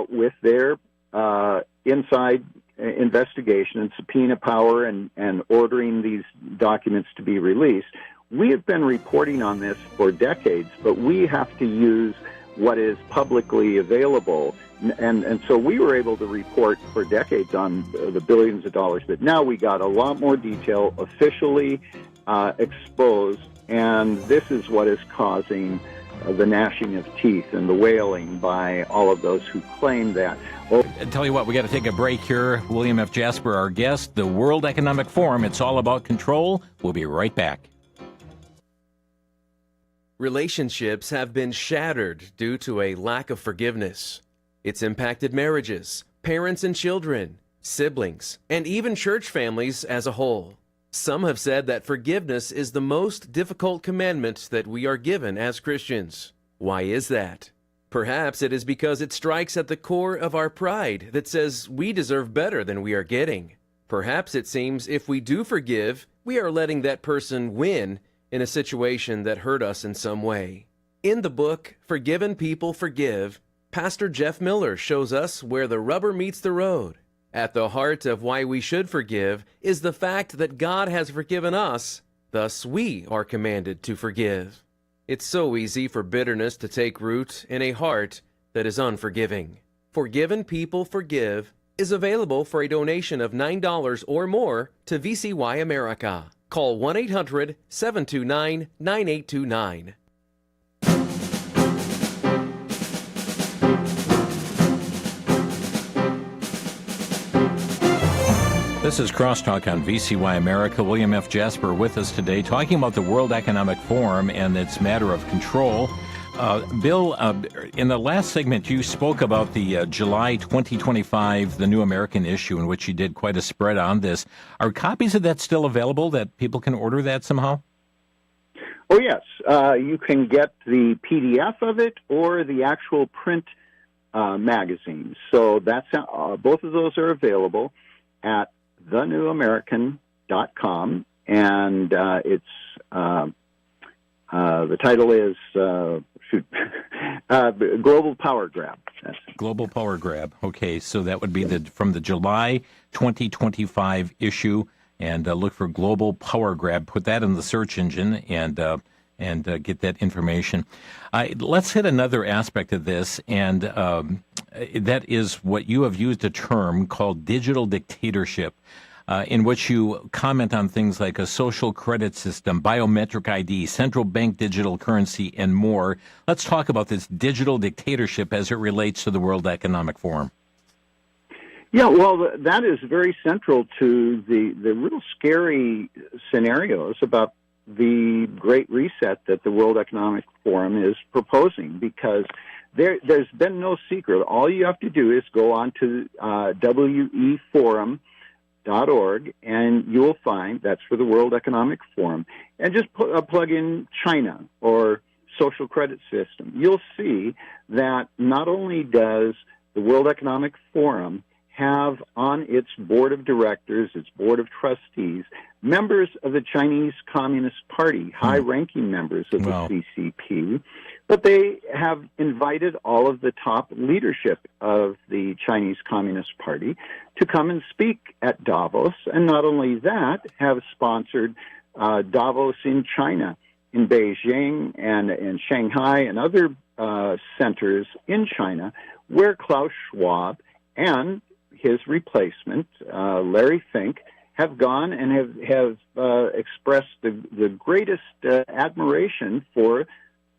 out with their inside investigation and subpoena power and ordering these documents to be released. We have been reporting on this for decades, but we have to use what is publicly available. And so we were able to report for decades on the billions of dollars, but now we got a lot more detail officially exposed, and this is what is causing the gnashing of teeth and the wailing by all of those who claim that. Well, I tell you what, we got to take a break here. William F. Jasper, our guest, the World Economic Forum. It's all about control. We'll be right back. Relationships have been shattered due to a lack of forgiveness. It's impacted marriages, parents and children, siblings, and even church families as a whole. Some have said that forgiveness is the most difficult commandment that we are given as Christians. Why is that? Perhaps it is because it strikes at the core of our pride that says we deserve better than we are getting. Perhaps it seems if we do forgive, we are letting that person win in a situation that hurt us in some way. In the book, Forgiven People Forgive, Pastor Jeff Miller shows us where the rubber meets the road. At the heart of why we should forgive is the fact that God has forgiven us, thus we are commanded to forgive. It's so easy for bitterness to take root in a heart that is unforgiving. Forgiven People Forgive is available for a donation of $9 or more to VCY America. Call 1-800-729-9829. This is Crosstalk on VCY America. William F. Jasper with us today, talking about the World Economic Forum and its matter of control. Bill, in the last segment, you spoke about the July 2025, the New American issue, in which you did quite a spread on this. Are copies of that still available, that people can order that somehow? Oh, yes. You can get the PDF of it or the actual print magazine. So that's both of those are available at thenewamerican.com, and it's the title is Global Power Grab. Global Power Grab. Okay, so that would be from the July 2025 issue, and look for Global Power Grab. Put that in the search engine and get that information. Let's hit another aspect of this, and that is what you have used a term called digital dictatorship, in which you comment on things like a social credit system, biometric ID, central bank digital currency, and more. Let's talk about this digital dictatorship as it relates to the World Economic Forum. Yeah, well, that is very central to the real scary scenarios about the Great Reset that the World Economic Forum is proposing, because there's been no secret. All you have to do is go on to weforum.org, and you'll find, that's for the World Economic Forum, and just plug in China or social credit system. You'll see that not only does the World Economic Forum have on its board of directors, its board of trustees, members of the Chinese Communist Party, high-ranking members of the CCP, but they have invited all of the top leadership of the Chinese Communist Party to come and speak at Davos, and not only that, have sponsored Davos in China, in Beijing and in Shanghai and other centers in China, where Klaus Schwab and his replacement, Larry Fink, have gone and have expressed the greatest admiration for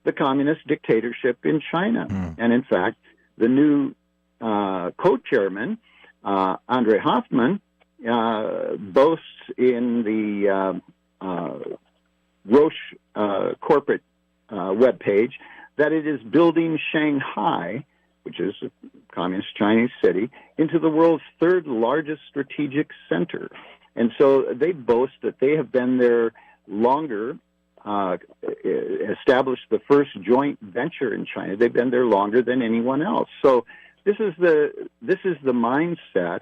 the communist dictatorship in China. And in fact, the new co-chairman, Andre Hoffman, boasts in the Roche corporate webpage that it is building Shanghai, which is a communist Chinese city, into the world's third largest strategic center. And so they boast that they have been there longer, established the first joint venture in China. They've been there longer than anyone else. So this is the mindset.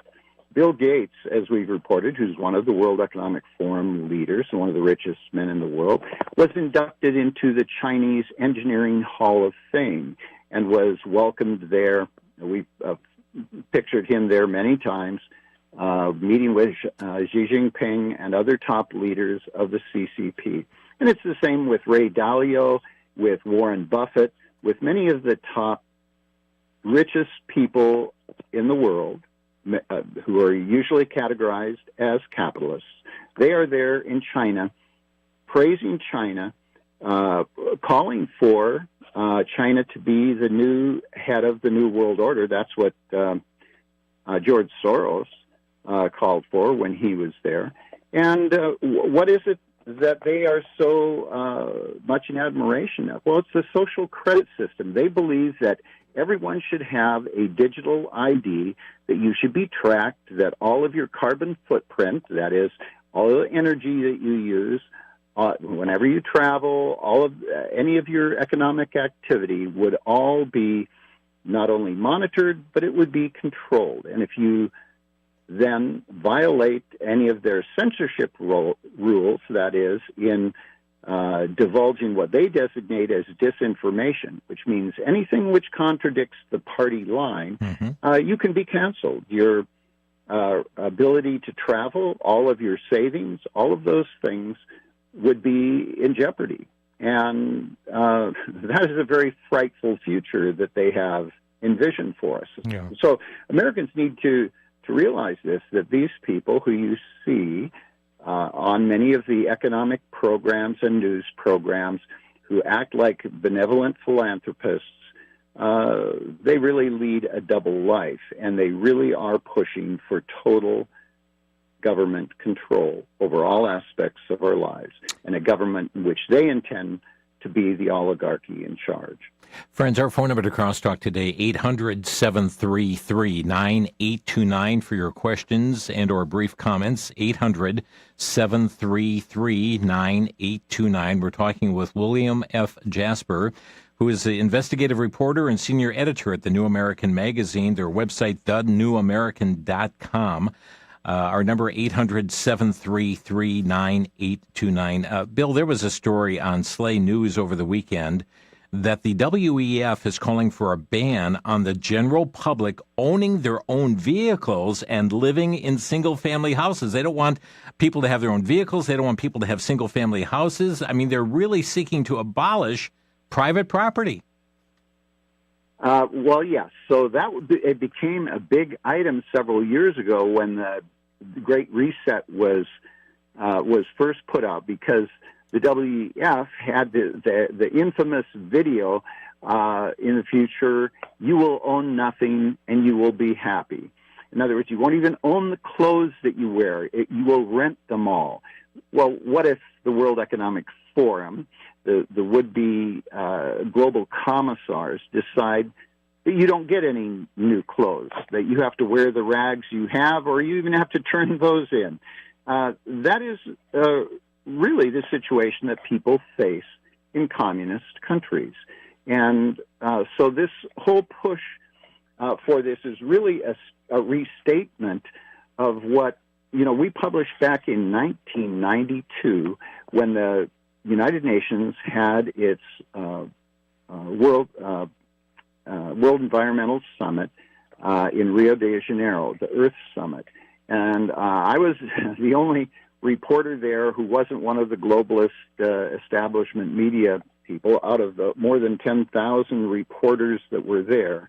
Bill Gates, as we've reported, who's one of the World Economic Forum leaders and one of the richest men in the world, was inducted into the Chinese Engineering Hall of Fame and was welcomed there. We quoted him there many times, meeting with Xi Jinping and other top leaders of the CCP. And it's the same with Ray Dalio, with Warren Buffett, with many of the top richest people in the world, who are usually categorized as capitalists. They are there in China, praising China, calling for China to be the new head of the New World Order. That's what George Soros called for when he was there. And what is it that they are so much in admiration of? Well, it's the social credit system. They believe that everyone should have a digital ID, that you should be tracked, that all of your carbon footprint, that is, all the energy that you use, whenever you travel, all of any of your economic activity would all be not only monitored, but it would be controlled. And if you then violate any of their censorship rules, that is, in divulging what they designate as disinformation, which means anything which contradicts the party line, you can be canceled. Your ability to travel, all of your savings, all of those things would be in jeopardy. And that is a very frightful future that they have envisioned for us. Yeah. So Americans need to realize this, that these people who you see on many of the economic programs and news programs, who act like benevolent philanthropists, they really lead a double life, and they really are pushing for total government control over all aspects of our lives, and a government in which they intend to be the oligarchy in charge. Friends, our phone number to Crosstalk today, 800-733-9829 for your questions and or brief comments, 800-733-9829. We're talking with William F. Jasper, who is the investigative reporter and senior editor at the New American Magazine, their website, thenewamerican.com. Our number, 800-733-9829. Bill, there was a story on Slay News over the weekend that the WEF is calling for a ban on the general public owning their own vehicles and living in single-family houses. They don't want people to have their own vehicles. They don't want people to have single-family houses. I mean, they're really seeking to abolish private property. Well, yes. So it became a big item several years ago when the Great Reset was first put out, because the WEF had the infamous video, in the future, you will own nothing and you will be happy. In other words, you won't even own the clothes that you wear. You will rent them all. Well, what if the World Economic Forum, the would-be global commissars, decide that you don't get any new clothes, that you have to wear the rags you have, or you even have to turn those in? That is really the situation that people face in communist countries. And so this whole push for this is really a restatement of what, we published back in 1992 when the United Nations had its World Environmental Summit in Rio de Janeiro, the Earth Summit. And I was the only reporter there who wasn't one of the globalist establishment media people out of the more than 10,000 reporters that were there.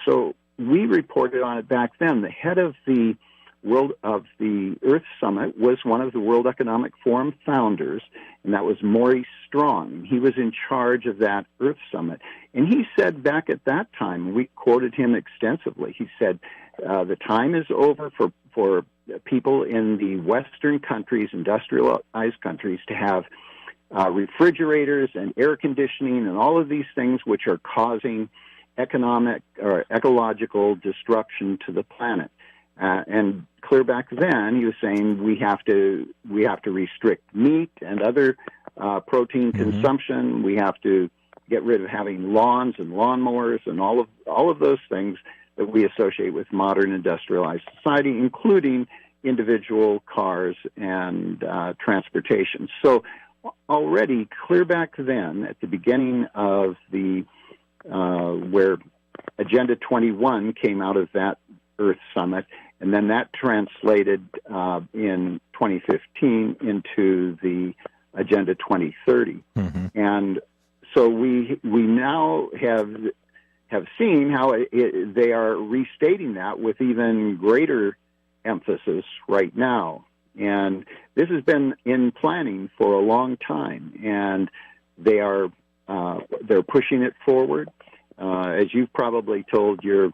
So we reported on it back then. The head of the Earth Summit was one of the World Economic Forum founders, and that was Maurice Strong. He was in charge of that Earth Summit. And he said back at that time, we quoted him extensively, he said, the time is over for people in the Western countries, industrialized countries, to have refrigerators and air conditioning and all of these things which are causing economic or ecological destruction to the planet. And clear back then, he was saying we have to restrict meat and other protein consumption. We have to get rid of having lawns and lawnmowers and all of those things that we associate with modern industrialized society, including individual cars and transportation. So already clear back then, at the beginning of the where Agenda 21 came out of that Earth Summit, and then that translated in 2015 into the Agenda 2030. Mm-hmm. And so we now have seen how they are restating that with even greater emphasis right now. And this has been in planning for a long time, and they're pushing it forward. As you've probably told your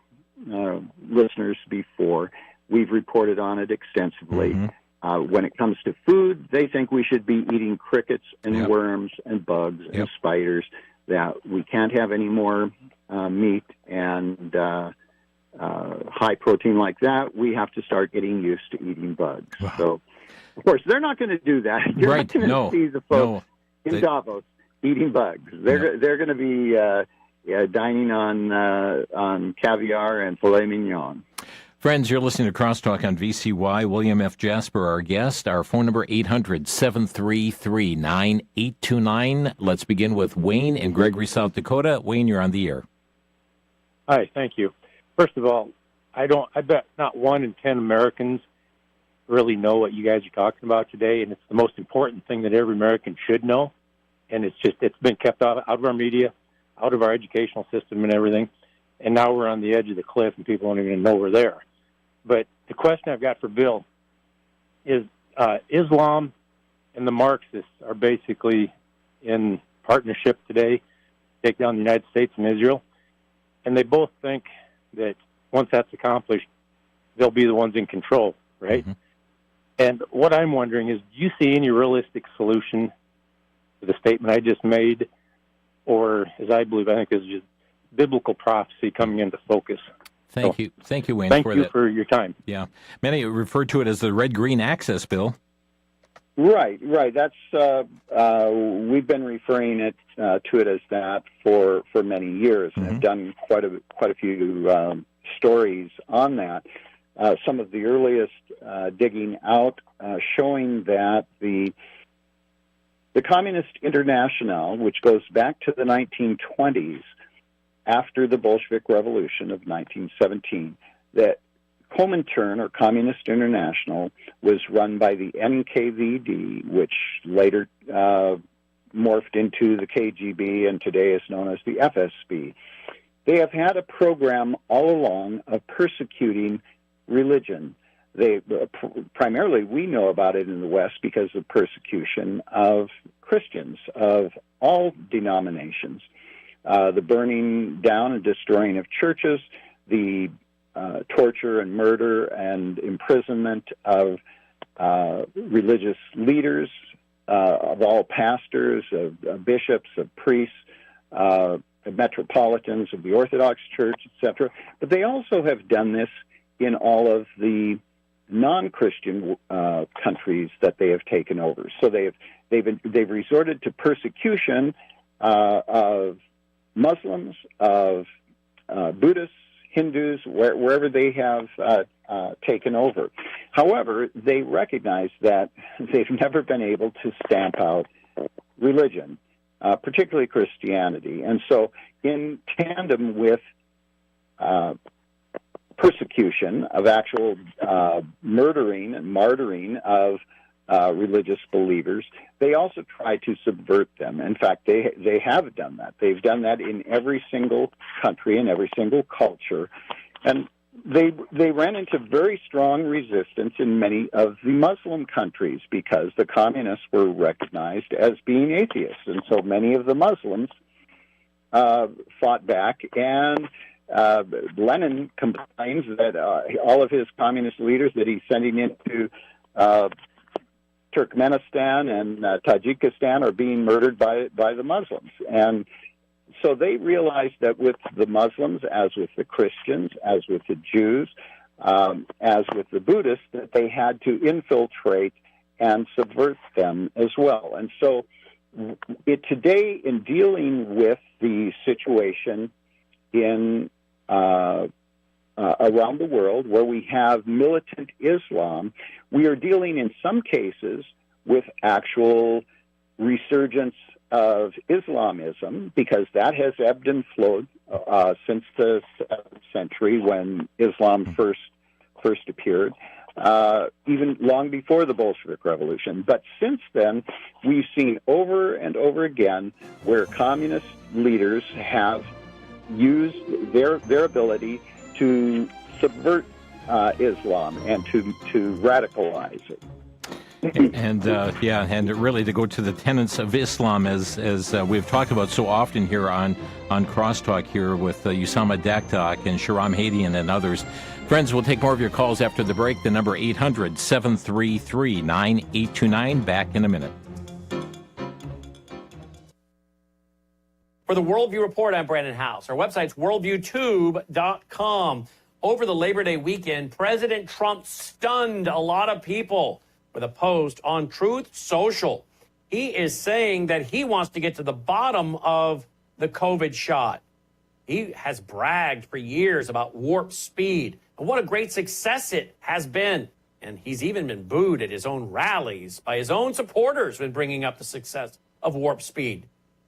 listeners before, we've reported on it extensively. Mm-hmm. When it comes to food, they think we should be eating crickets and worms and bugs and spiders, that we can't have any more meat and high protein like that. We have to start getting used to eating bugs. Wow. So, of course, they're not going to do that. You're not going to see the folks in Davos eating bugs. They're going to be dining on caviar and filet mignon. Friends, you're listening to Crosstalk on VCY. William F. Jasper, our guest. Our phone number, 800-733-9829. Let's begin with Wayne in Gregory, South Dakota. Wayne, you're on the air. Hi, thank you. First of all, I bet not 1 in 10 Americans really know what you guys are talking about today, and it's the most important thing that every American should know. And it's been kept out of our media, out of our educational system and everything. And now we're on the edge of the cliff, and people don't even know we're there. But the question I've got for Bill is Islam and the Marxists are basically in partnership today to take down the United States and Israel. And they both think that once that's accomplished, they'll be the ones in control, right? Mm-hmm. And what I'm wondering is, do you see any realistic solution to the statement I just made? Or, as I believe, I think is just biblical prophecy coming into focus. Thank you, Wayne. Thank you for your time. Yeah, many refer to it as the red-green axis, Bill. Right. That's we've been referring to it as that for many years, and have done quite a few stories on that. Some of the earliest digging out showing that the Communist International, which goes back to the 1920s, after the Bolshevik Revolution of 1917, that Comintern, or Communist International, was run by the NKVD, which later morphed into the KGB and today is known as the FSB. They have had a program all along of persecuting religion. Primarily, we know about it in the West because of persecution of Christians of all denominations. The burning down and destroying of churches, the torture and murder and imprisonment of religious leaders, of all pastors, of bishops, of priests, of metropolitans of the Orthodox Church, etc. But they also have done this in all of the non-Christian countries that they have taken over. So they've resorted to persecution of Muslims, of Buddhists, Hindus, wherever they have taken over. However, they recognize that they've never been able to stamp out religion, particularly Christianity. And so in tandem with persecution of actual murdering and martyring of religious believers, they also try to subvert them. In fact, they have done that. They've done that in every single country and every single culture. And they ran into very strong resistance in many of the Muslim countries because the communists were recognized as being atheists. And so many of the Muslims fought back, and Lenin complains that all of his communist leaders that he's sending into Turkmenistan and Tajikistan are being murdered by the Muslims. And so they realized that with the Muslims, as with the Christians, as with the Jews, as with the Buddhists, that they had to infiltrate and subvert them as well. And so today, in dealing with the situation in around the world where we have militant Islam, we are dealing in some cases with actual resurgence of Islamism, because that has ebbed and flowed since the 7th century when Islam first appeared, even long before the Bolshevik Revolution. But since then, we've seen over and over again where communist leaders have used their ability to subvert Islam and to radicalize it. And really to go to the tenets of Islam, as we've talked about so often here on Crosstalk here with Usama Daktak and Shahram Hadian and others. Friends, we'll take more of your calls after the break. The number 800-733-9829. Back in a minute. For the Worldview Report, I'm Brandon House. Our website's worldviewtube.com. Over the Labor Day weekend, President Trump stunned a lot of people with a post on Truth Social. He is saying that he wants to get to the bottom of the COVID shot. He has bragged for years about warp speed and what a great success it has been. And he's even been booed at his own rallies by his own supporters when bringing up the success of warp speed,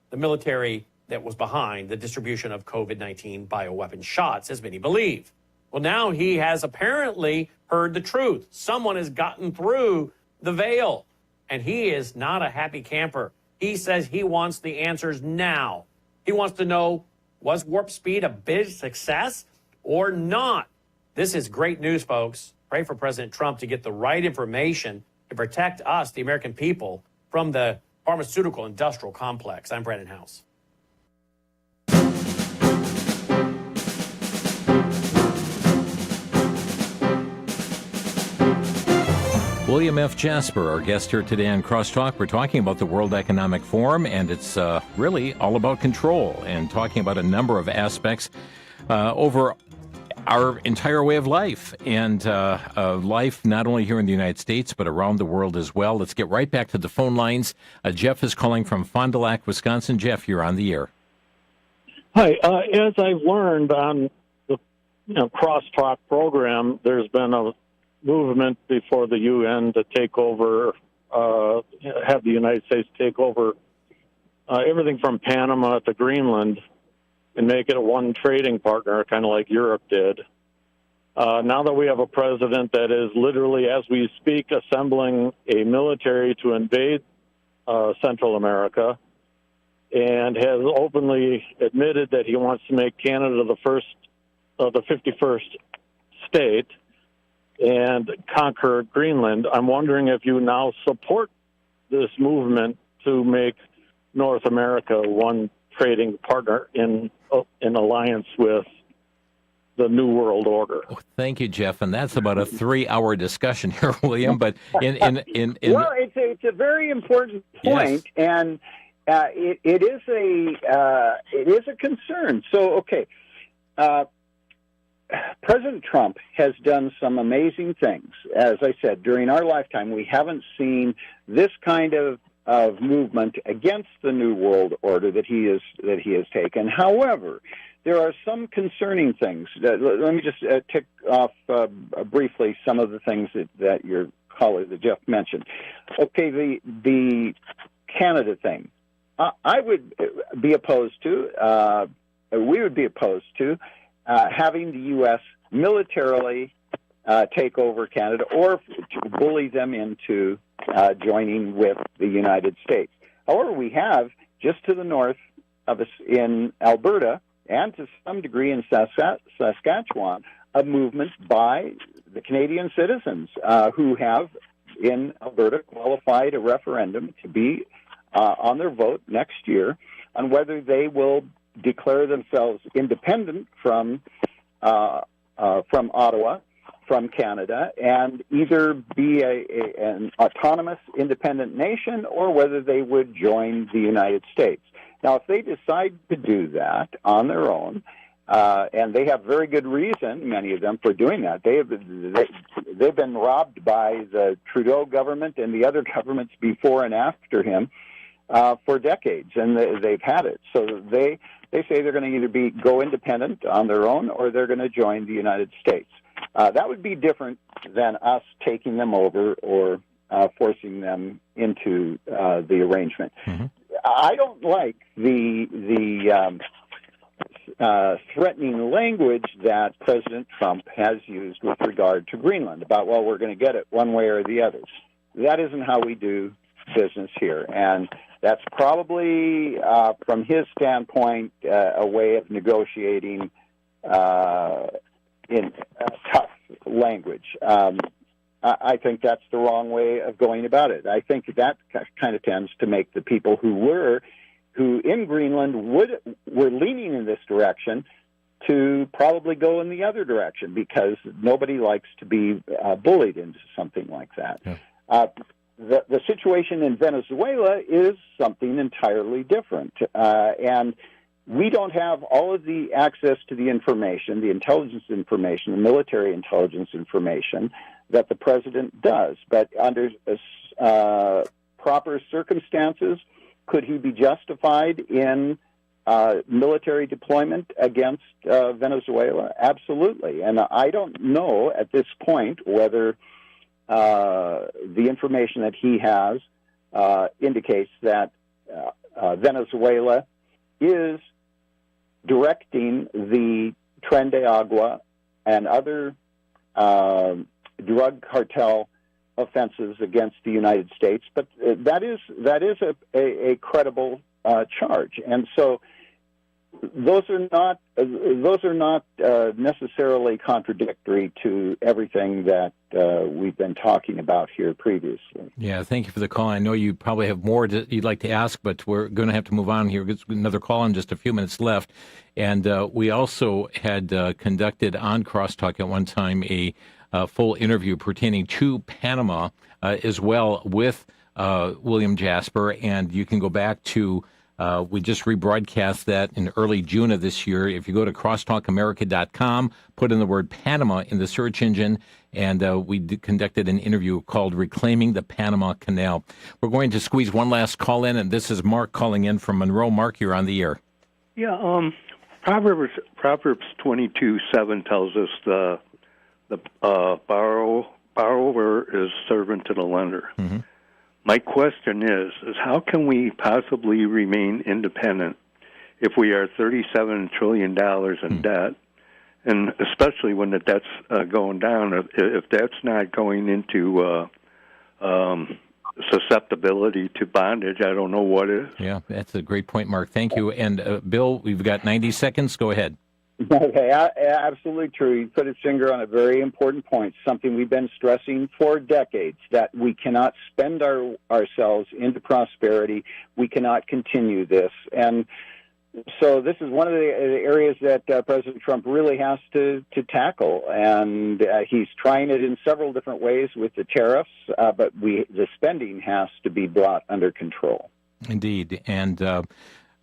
the military that was behind the distribution of COVID-19 bioweapon shots, as many believe. Well, now he has apparently heard the truth. Someone has gotten through the veil, and he is not a happy camper. He says he wants the answers now. He wants to know, was warp speed a big success or not? This is great news, folks. Pray for President Trump to get the right information to protect us, the American people, from the pharmaceutical industrial complex. I'm Brandon House. William F. Jasper, our guest here today on Crosstalk. We're talking about the World Economic Forum, and it's really all about control and talking about a number of aspects over our entire way of life and life not only here in the United States but around the world as well. Let's get right back to the phone lines. Jeff is calling from Fond du Lac, Wisconsin. Jeff, you're on the air. Hi. As I've learned on the Crosstalk program, there's been a movement before the UN to take over, have the United States take over everything from Panama to Greenland and make it a one trading partner, kind of like Europe did. Now that we have a president that is literally, as we speak, assembling a military to invade Central America and has openly admitted that he wants to make Canada the 51st state and conquer Greenland. I'm wondering if you now support this movement to make North America one trading partner in alliance with the New World Order. Oh, thank you, Jeff. And that's about a 3-hour discussion here, William. But in well, it's a very important point, yes. And it is a concern. So, okay. President Trump has done some amazing things. As I said, during our lifetime, we haven't seen this kind of movement against the New World Order that he has taken. However, there are some concerning things. Let me just tick off briefly some of the things that your colleague, that Jeff, mentioned. Okay, the Canada thing. I would be opposed to. We would be opposed to. Having the U.S. militarily take over Canada or to bully them into joining with the United States. However, we have, just to the north of us in Alberta and to some degree in Saskatchewan, a movement by the Canadian citizens who have, in Alberta, qualified a referendum to be on their vote next year on whether they will declare themselves independent from Ottawa, from Canada, and either be an autonomous, independent nation or whether they would join the United States. Now, if they decide to do that on their own, and they have very good reason, many of them, for doing that. They've been robbed by the Trudeau government and the other governments before and after him for decades, and they've had it. So they say they're going to either go independent on their own or they're going to join the United States. That would be different than us taking them over or forcing them into the arrangement. Mm-hmm. I don't like the threatening language that President Trump has used with regard to Greenland about, well, we're going to get it one way or the other. That isn't how we do business here, and that's probably, from his standpoint, a way of negotiating in tough language. I think that's the wrong way of going about it. I think that kind of tends to make the people who in Greenland were leaning in this direction to probably go in the other direction, because nobody likes to be bullied into something like that. Yeah. The situation in Venezuela is something entirely different, and we don't have all of the access to the information, the intelligence information, the military intelligence information that the president does. But under proper circumstances, could he be justified in military deployment against Venezuela? Absolutely. And I don't know at this point whether the information that he has indicates that Venezuela is directing the Tren de Agua and other drug cartel offenses against the United States, but that is a credible charge, and so those are not necessarily contradictory to everything that we've been talking about here previously. Yeah, thank you for the call. I know you probably have more you'd like to ask, but we're going to have to move on here. There's another call in just a few minutes left, and we also had conducted on Crosstalk at one time a full interview pertaining to Panama as well with William Jasper, and you can go back to we just rebroadcast that in early June of this year. If you go to crosstalkamerica.com, put in the word Panama in the search engine, and we conducted an interview called Reclaiming the Panama Canal. We're going to squeeze one last call in, and this is Mark calling in from Monroe. Mark, you're on the air. Yeah, Proverbs 22:7 tells us the borrower is servant to the lender. Mm-hmm. My question is how can we possibly remain independent if we are $37 trillion in debt, and especially when the debt's going down, if that's not going into susceptibility to bondage, I don't know what is. Yeah, that's a great point, Mark. Thank you. And Bill, we've got 90 seconds. Go ahead. Okay, absolutely true. You put his finger on a very important point, something we've been stressing for decades, that we cannot spend ourselves into prosperity. We cannot continue this. And so this is one of the areas that President Trump really has to tackle. And he's trying it in several different ways with the tariffs, but the spending has to be brought under control. Indeed. And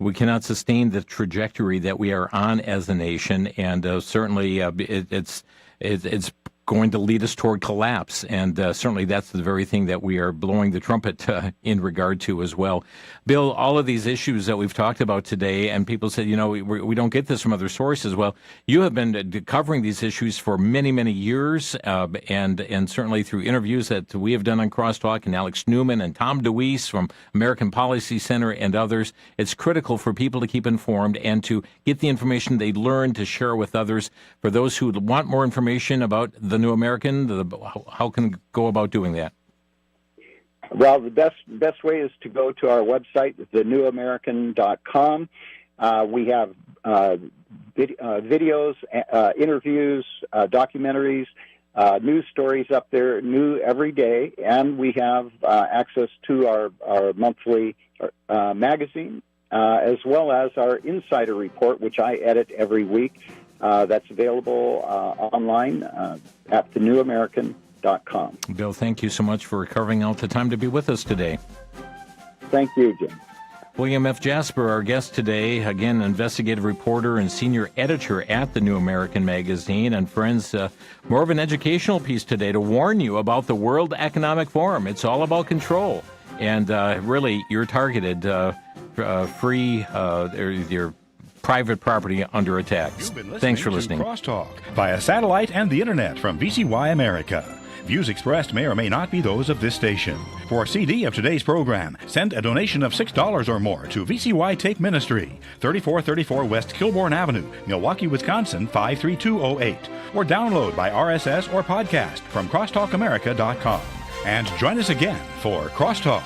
we cannot sustain the trajectory that we are on as a nation, and certainly it's going to lead us toward collapse, and certainly that's the very thing that we are blowing the trumpet in regard to as well. Bill, all of these issues that we've talked about today, and people said, we don't get this from other sources. Well, you have been covering these issues for many, many years, and certainly through interviews that we have done on Crosstalk, and Alex Newman and Tom DeWeese from American Policy Center and others. It's critical for people to keep informed and to get the information they learn to share with others. For those who want more information about the New American, how can go about doing that? Well, the best way is to go to our website, thenewamerican.com. We have videos, interviews, documentaries, news stories up there, new every day, and we have access to our monthly magazine, as well as our Insider Report, which I edit every week. That's available online at thenewamerican.com. Bill, thank you so much for carving out the time to be with us today. Thank you, Jim. William F. Jasper, our guest today, again, investigative reporter and senior editor at the New American Magazine. And friends, more of an educational piece today to warn you about the World Economic Forum. It's all about control. And really, you're targeted your private property under attack. Thanks for listening. Crosstalk via satellite and the internet from VCY America. Views expressed may or may not be those of this station. For a CD of today's program, send a donation of $6 or more to VCY Tape Ministry, 3434 West Kilbourne Avenue, Milwaukee, Wisconsin 53208, or download by RSS or podcast from crosstalkamerica.com. And join us again for Crosstalk.